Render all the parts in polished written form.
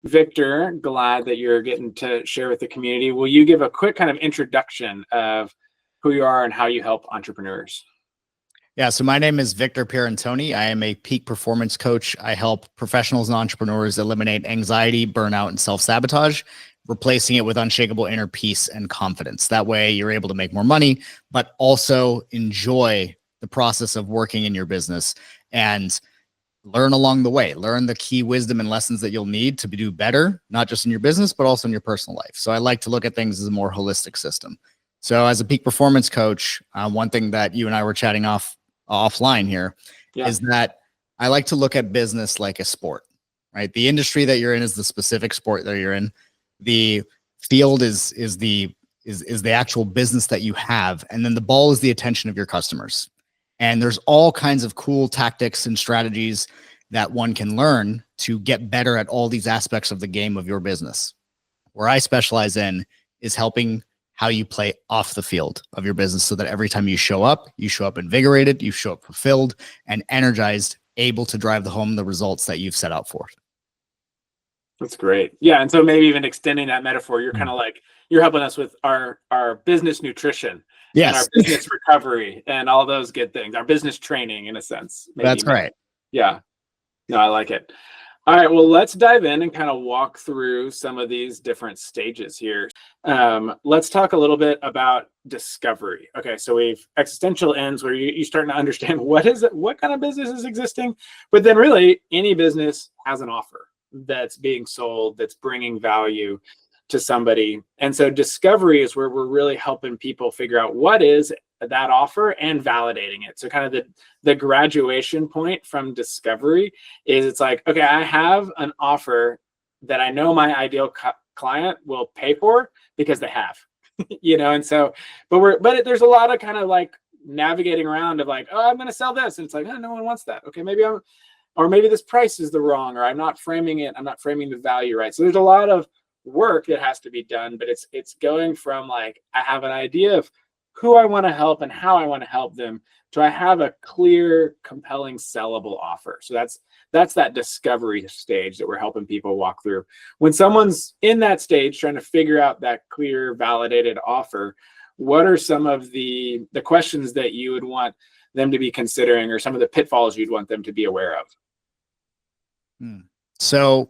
Victor, glad that you're getting to share with the community. Will you give a quick kind of introduction of who you are and how you help entrepreneurs? Yeah, so my name is Victor Pierantoni. I am a peak performance coach. I help professionals and entrepreneurs eliminate anxiety, burnout, and self-sabotage, replacing it with unshakable inner peace and confidence. That way you're able to make more money, but also enjoy the process of working in your business and learn along the way. Learn the key wisdom and lessons that you'll need to do better, not just in your business, but also in your personal life. So I like to look at things as a more holistic system. So as a peak performance coach, one thing that you and I were chatting offline here is that I like to look at business like a sport, right? The industry that you're in is the specific sport that you're in. The field is the actual business that you have. And then the ball is the attention of your customers. And there's all kinds of cool tactics and strategies that one can learn to get better at all these aspects of the game of your business. Where I specialize in is helping how you play off the field of your business so that every time you show up invigorated, you show up fulfilled and energized, able to drive home the results that you've set out for. That's great. Yeah. And so maybe even extending that metaphor, you're kind of like, you're helping us with our business nutrition. Yes. And our business recovery and all those good things, our business training in a sense. That's right. Yeah. No, I like it. All right, well, let's dive in and kind of walk through some of these different stages here. Let's talk a little bit about discovery. Okay, so we've existential ends where you're starting to understand what kind of business is existing, but then really any business has an offer that's being sold, that's bringing value to somebody. And so discovery is where we're really helping people figure out what is that offer and validating it. So kind of the graduation point from discovery is it's like, okay, I have an offer that I know my ideal client will pay for because they have, and so, but there's a lot of kind of like navigating around of like, oh, I'm going to sell this. And it's like, oh, no one wants that. Okay, or maybe this price is the wrong, or I'm not framing the value right. So there's a lot of work that has to be done, but it's going from like, I have an idea of who I want to help and how I want to help them, to I have a clear, compelling, sellable offer. So that's that discovery stage that we're helping people walk through. When someone's in that stage trying to figure out that clear, validated offer, what are some of the questions that you would want them to be considering, or some of the pitfalls you'd want them to be aware of? So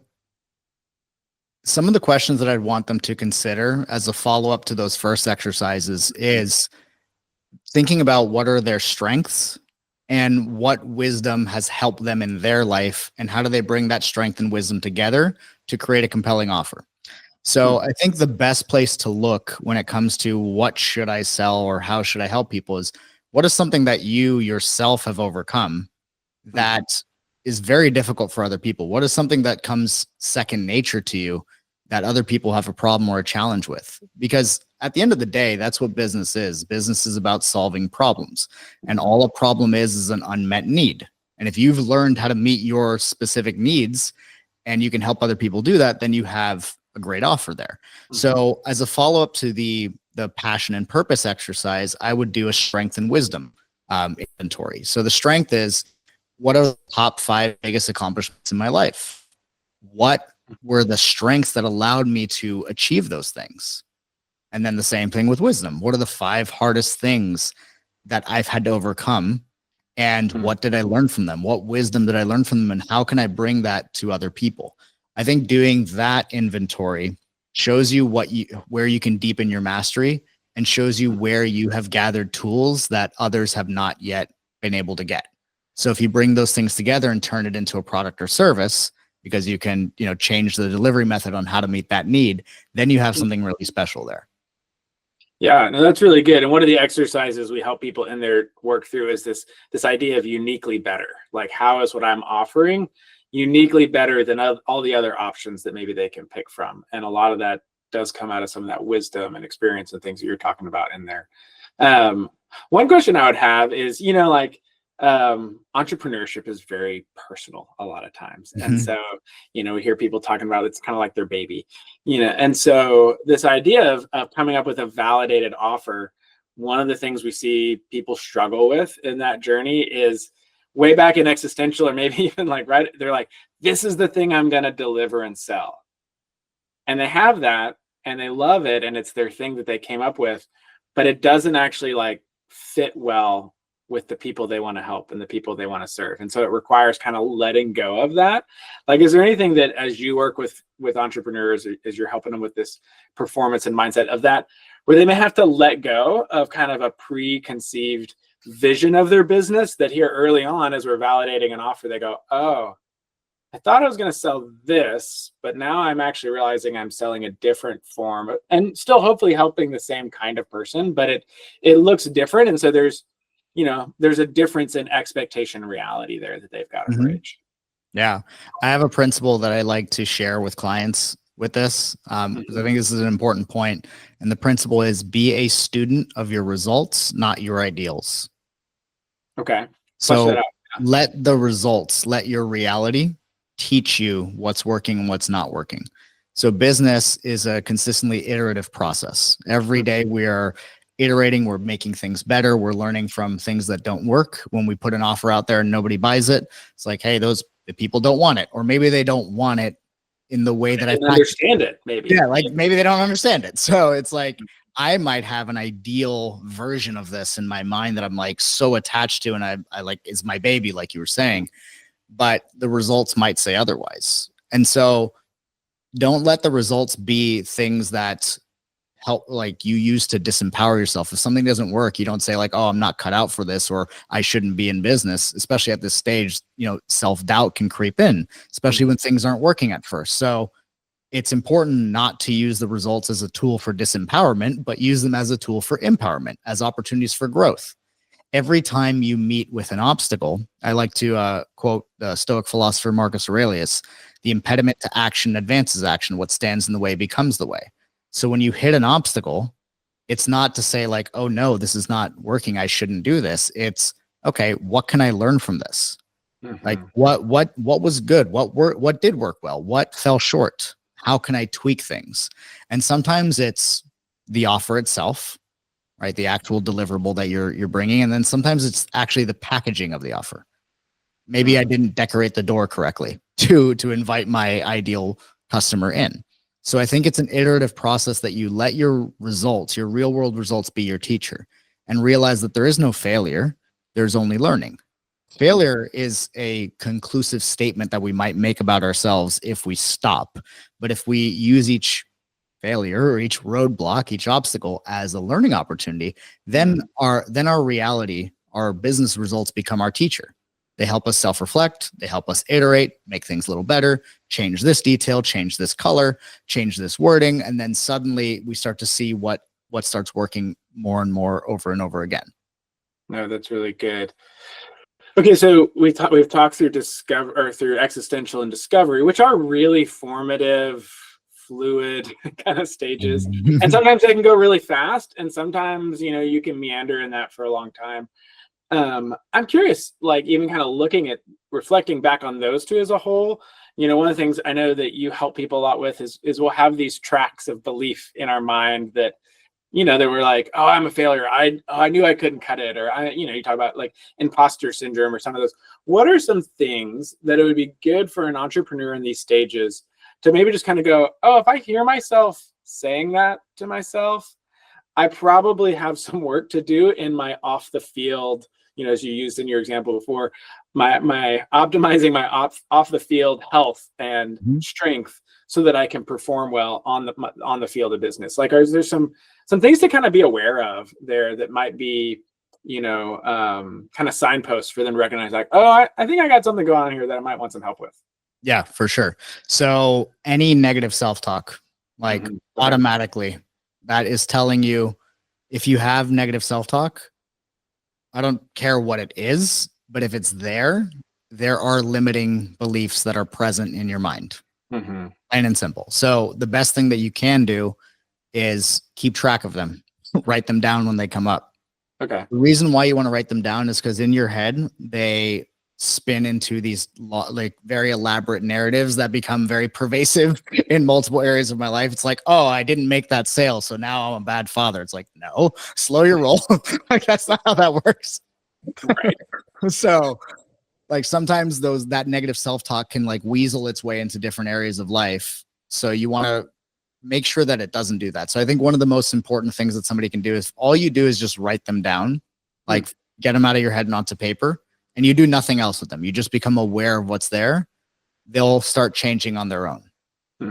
some of the questions that I'd want them to consider as a follow-up to those first exercises is thinking about what are their strengths and what wisdom has helped them in their life, and how do they bring that strength and wisdom together to create a compelling offer. So I think the best place to look when it comes to what should I sell or how should I help people is, what is something that you yourself have overcome that is very difficult for other people? What is something that comes second nature to you that other people have a problem or a challenge with? Because at the end of the day, that's what business is. Business is about solving problems. And all a problem is an unmet need. And if you've learned how to meet your specific needs and you can help other people do that, then you have a great offer there. So as a follow-up to the passion and purpose exercise, I would do a strength and wisdom inventory. So the strength is, what are the top 5 biggest accomplishments in my life? What were the strengths that allowed me to achieve those things? And then the same thing with wisdom. What are the 5 hardest things that I've had to overcome? And what did I learn from them? What wisdom did I learn from them? And how can I bring that to other people? I think doing that inventory shows you where you can deepen your mastery, and shows you where you have gathered tools that others have not yet been able to get. So if you bring those things together and turn it into a product or service, because you can, change the delivery method on how to meet that need, then you have something really special there. Yeah, no, that's really good. And one of the exercises we help people in their work through is this idea of uniquely better. Like, how is what I'm offering uniquely better than all the other options that maybe they can pick from? And a lot of that does come out of some of that wisdom and experience and things that you're talking about in there. One question I would have is, entrepreneurship is very personal a lot of times. And so, we hear people talking about it's kind of like their baby, and so this idea of coming up with a validated offer, one of the things we see people struggle with in that journey is way back in existential, or maybe even they're like, this is the thing I'm going to deliver and sell. and they have that and they love it and it's their thing that they came up with, but it doesn't actually like fit well with the people they want to help and the people they want to serve. And so it requires kind of letting go of that. Like, is there anything that as you work with entrepreneurs, as you're helping them with this performance and mindset of that, where they may have to let go of kind of a preconceived vision of their business, that here early on, as we're validating an offer, they go, oh, I thought I was going to sell this, but now I'm actually realizing I'm selling a different form, and still hopefully helping the same kind of person, but it looks different. And so there's a difference in expectation and reality there that they've got to bridge. Yeah. I have a principle that I like to share with clients with this, because I think this is an important point. And the principle is, be a student of your results, not your ideals. Okay. So let the results, let your reality teach you what's working and what's not working. So business is a consistently iterative process. Every day we are iterating, we're making things better, we're learning from things that don't work. When we put an offer out there and nobody buys it, it's like, hey, the people don't want it, or maybe they don't want it in the way that I understand it. Maybe, yeah, like maybe they don't understand it. So it's like, I might have an ideal version of this in my mind that I'm like so attached to, and I like, it's my baby, like you were saying, but the results might say otherwise. And so don't let the results be things that help, like, you use to disempower yourself. If something doesn't work, you don't say like, oh, I'm not cut out for this, or I shouldn't be in business. Especially at this stage, self-doubt can creep in, especially when things aren't working at first. So it's important not to use the results as a tool for disempowerment, but use them as a tool for empowerment, as opportunities for growth. Every time you meet with an obstacle, I like to quote the Stoic philosopher Marcus Aurelius: the impediment to action advances action. What stands in the way becomes the way. So when you hit an obstacle, it's not to say like, oh no, this is not working, I shouldn't do this. It's, okay, what can I learn from this? Like, what was good? What did work well? What fell short? How can I tweak things? And sometimes it's the offer itself, right? The actual deliverable that you're bringing. And then sometimes it's actually the packaging of the offer. Maybe I didn't decorate the door correctly to invite my ideal customer in. So I think it's an iterative process that you let your results, your real world results, be your teacher, and realize that there is no failure. There's only learning. Failure is a conclusive statement that we might make about ourselves if we stop. But if we use each failure or each roadblock, each obstacle as a learning opportunity, then our reality, our business results become our teacher. They help us self-reflect, they help us iterate, make things a little better, change this detail, change this color, change this wording, and then suddenly we start to see what starts working more and more over and over again. No, that's really good. Okay, so we've talked through through existential and discovery, which are really formative, fluid kind of stages. And sometimes they can go really fast, and sometimes you can meander in that for a long time. I'm curious, like, even kind of reflecting back on those two as a whole, one of the things I know that you help people a lot with is we'll have these tracks of belief in our mind that, that we're like, oh, I'm a failure. I knew I couldn't cut it. Or you talk about like imposter syndrome or some of those. What are some things that it would be good for an entrepreneur in these stages to maybe just kind of go, oh, if I hear myself saying that to myself, I probably have some work to do in my off the field, as you used in your example before, my optimizing my off the field health and strength so that I can perform well on the field of business. Like, is there some things to kind of be aware of there that might be, kind of signposts for them to recognize, like, oh, I think I got something going on here that I might want some help with. Yeah, for sure. So any negative self-talk, like automatically, that is telling you, if you have negative self-talk, I don't care what it is, but if it's there are limiting beliefs that are present in your mind. Plain and simple. So the best thing that you can do is keep track of them, write them down when they come up. Okay. The reason why you want to write them down is because in your head, they spin into these like very elaborate narratives that become very pervasive in multiple areas of my life. It's like, oh, I didn't make that sale, so now I'm a bad father. It's like, no, slow your roll. Like, that's not how that works. Right. So like sometimes that negative self-talk can like weasel its way into different areas of life. So you want to make sure that it doesn't do that. So I think one of the most important things that somebody can do is all you do is just write them down, like get them out of your head and onto paper, and you do nothing else with them. You just become aware of what's there. They'll start changing on their own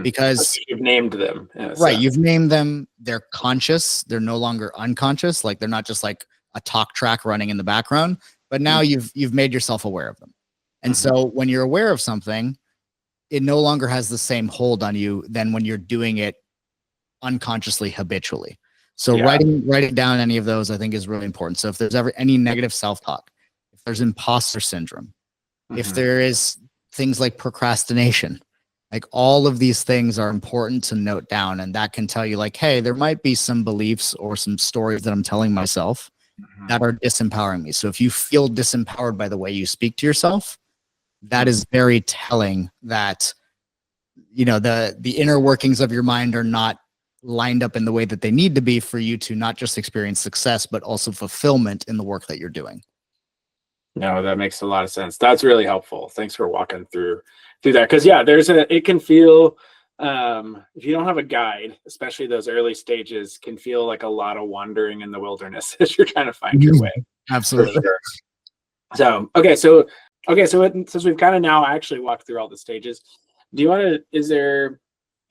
because you've named them. Right. You've named them. They're conscious. They're no longer unconscious. Like they're not just like a talk track running in the background, but now you've made yourself aware of them. And so when you're aware of something, it no longer has the same hold on you than when you're doing it unconsciously, habitually. So writing down any of those, I think, is really important. So if there's ever any negative self-talk, if there's imposter syndrome, if there is things like procrastination, like all of these things are important to note down. And that can tell you like, hey, there might be some beliefs or some stories that I'm telling myself that are disempowering me. So if you feel disempowered by the way you speak to yourself, that is very telling that, you know, the inner workings of your mind are not lined up in the way that they need to be for you to not just experience success, but also fulfillment in the work that you're doing. No, that makes a lot of sense. That's really helpful. Thanks for walking through that. Because it can feel, if you don't have a guide, especially those early stages, can feel like a lot of wandering in the wilderness as you're trying to find your way. Absolutely. For sure. So since we've kind of now actually walked through all the stages, is there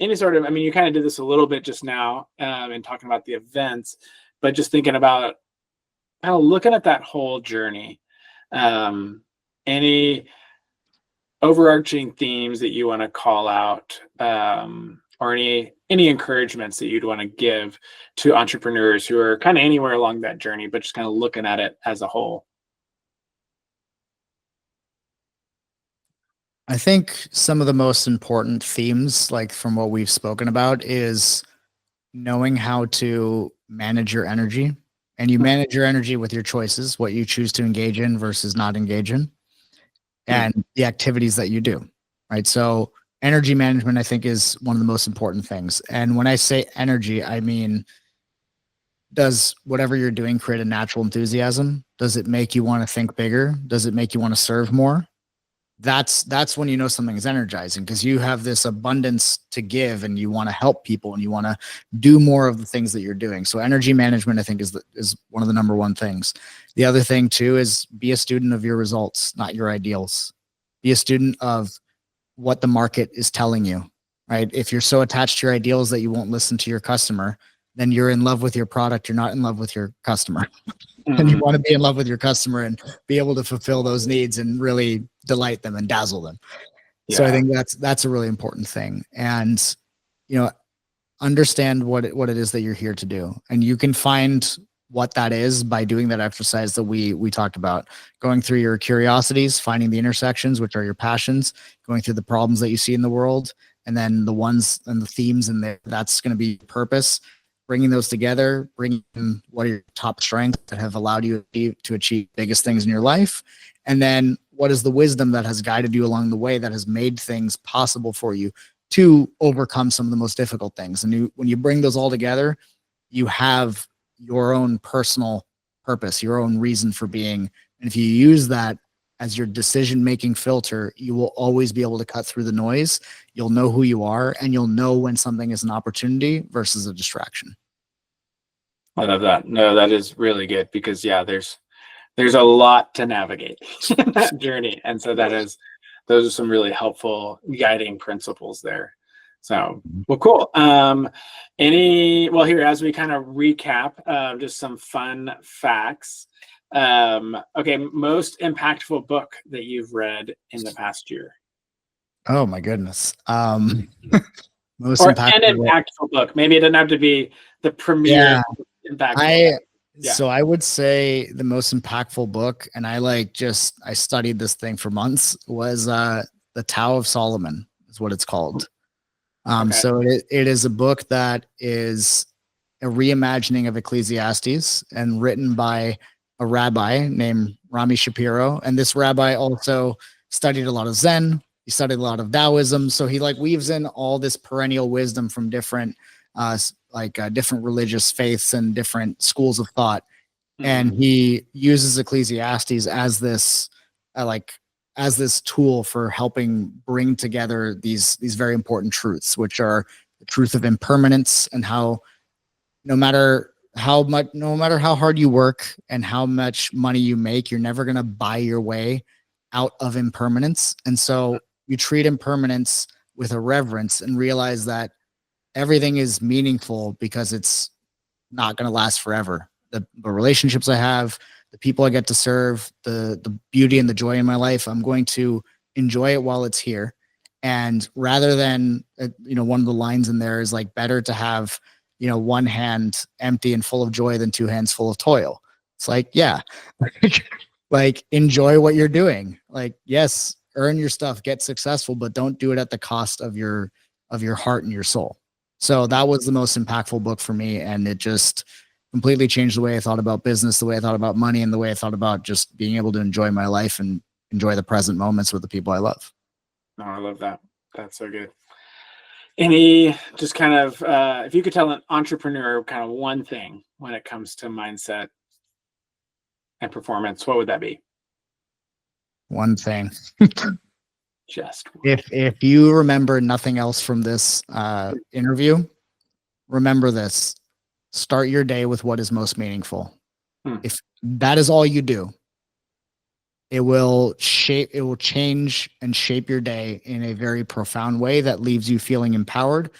any sort of, I mean, you kind of did this a little bit just now in talking about the events, but just thinking about kind of looking at that whole journey, any overarching themes that you want to call out, or any encouragements that you'd want to give to entrepreneurs who are kind of anywhere along that journey, but just kind of looking at it as a whole? I think some of the most important themes, like from what we've spoken about, is knowing how to manage your energy. And you manage your energy with your choices, what you choose to engage in versus not engage in, and the activities that you do, right? So energy management, I think, is one of the most important things. And when I say energy, I mean, does whatever you're doing create a natural enthusiasm? Does it make you want to think bigger? Does it make you want to serve more? That's when you know something is energizing, because you have this abundance to give and you want to help people and you want to do more of the things that you're doing. So energy management, I think, is one of the number one things. The other thing too is be a student of your results, not your ideals. Be a student of what the market is telling you, right? If you're so attached to your ideals that you won't listen to your customer, then you're in love with your product. You're not in love with your customer. And you want to be in love with your customer and be able to fulfill those needs and really delight them and dazzle them. So I think that's a really important thing. And, you know, understand what it is that you're here to do. And you can find what that is by doing that exercise that we talked about, going through your curiosities, finding the intersections, which are your passions, going through the problems that you see in the world, and then the ones and the themes in there, that's going to be purpose. Bringing those together, bringing in what are your top strengths that have allowed you to achieve biggest things in your life. And then what is the wisdom that has guided you along the way that has made things possible for you to overcome some of the most difficult things. And when you bring those all together, you have your own personal purpose, your own reason for being. And if you use that as your decision-making filter, you will always be able to cut through the noise. You'll know who you are, and you'll know when something is an opportunity versus a distraction. I love that. No, that is really good, because there's a lot to navigate in that journey. And so those are some really helpful guiding principles there. So, well, cool. Here, as we kind of recap, just some fun facts. Okay. Most impactful book that you've read in the past year? Oh my goodness. Most impactful book. Maybe it doesn't have to be the premier impactful. So I would say the most impactful book, and I studied this thing for months, was The Tao of Solomon is what it's called. So it is a book that is a reimagining of Ecclesiastes and written by a rabbi named Rami Shapiro. And this rabbi also studied a lot of Zen. He studied a lot of Taoism. So he weaves in all this perennial wisdom from different different religious faiths and different schools of thought. And he uses Ecclesiastes as this tool for helping bring together these very important truths, which are the truth of impermanence, and how no matter how hard you work and how much money you make, you're never going to buy your way out of impermanence. And so you treat impermanence with a reverence and realize that everything is meaningful because it's not going to last forever. The relationships I have, the people I get to serve, the beauty and the joy in my life, I'm going to enjoy it while it's here. And rather than, one of the lines in there is like, better to have, one hand empty and full of joy than two hands full of toil. It's like, yeah, like enjoy what you're doing. Like, yes, earn your stuff, get successful, but don't do it at the cost of your heart and your soul. So that was the most impactful book for me. And it just completely changed the way I thought about business, the way I thought about money, and the way I thought about just being able to enjoy my life and enjoy the present moments with the people I love. Oh, I love that. That's so good. Any just kind of, if you could tell an entrepreneur kind of one thing when it comes to mindset and performance, what would that be? One thing. Just one. If you remember nothing else from this interview, remember this: start your day with what is most meaningful. If that is all you do, it will change and shape your day in a very profound way that leaves you feeling empowered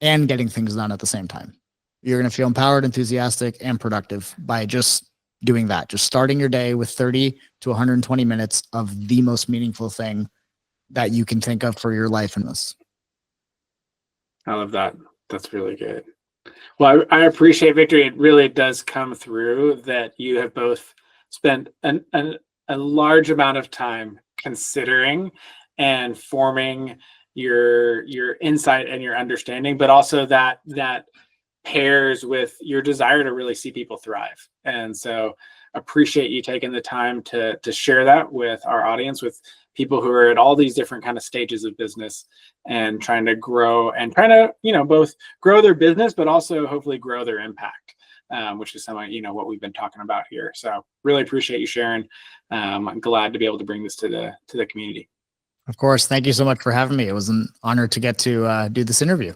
and getting things done at the same time. You're going to feel empowered, enthusiastic, and productive by just doing that. Just starting your day with 30 to 120 minutes of the most meaningful thing that you can think of for your life in this. I love that. That's really good. Well, I appreciate, Victor. It really does come through that you have both spent a large amount of time considering and forming your insight and your understanding, but also that pairs with your desire to really see people thrive. And so appreciate you taking the time to share that with our audience, with people who are at all these different kind of stages of business and trying to grow and trying to, both grow their business, but also hopefully grow their impact, which is some of, what we've been talking about here. So really appreciate you sharing. I'm glad to be able to bring this to the community. Of course. Thank you so much for having me. It was an honor to get to do this interview.